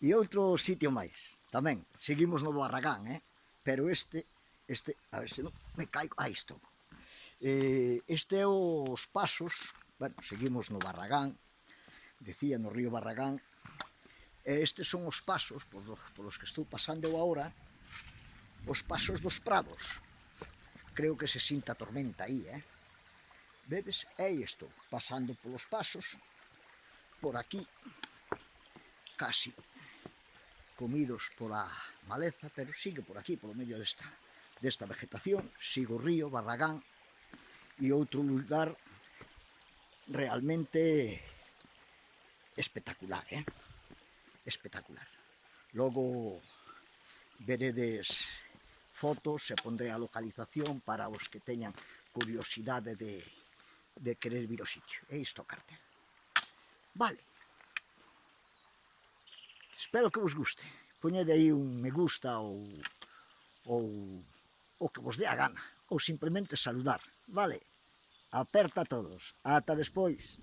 E outro sitio máis, tamén, seguimos no Barragán, pero este, a ver se non me caigo, aí estou. Este é os pasos, bueno, seguimos no Barragán, decía no río Barragán, e estes son os pasos polos que estou pasando agora, os pasos dos prados. Creo que se sinta a tormenta aí, vedes? E aí estou, pasando polos pasos, por aquí, casi comidos pola maleza, pero sigue por aquí, polo medio desta vegetación, sigo o río, Barragán, e outro lugar realmente espectacular, espectacular. Logo veredes fotos e pondré a localización para os que teñan curiosidade de querer vir ao sitio. É isto o cartel. Vale. Espero que vos guste. Poñede aí un me gusta ou o que vos dé a gana. Ou simplemente saludar. Vale. Aperta a todos. Ata despois.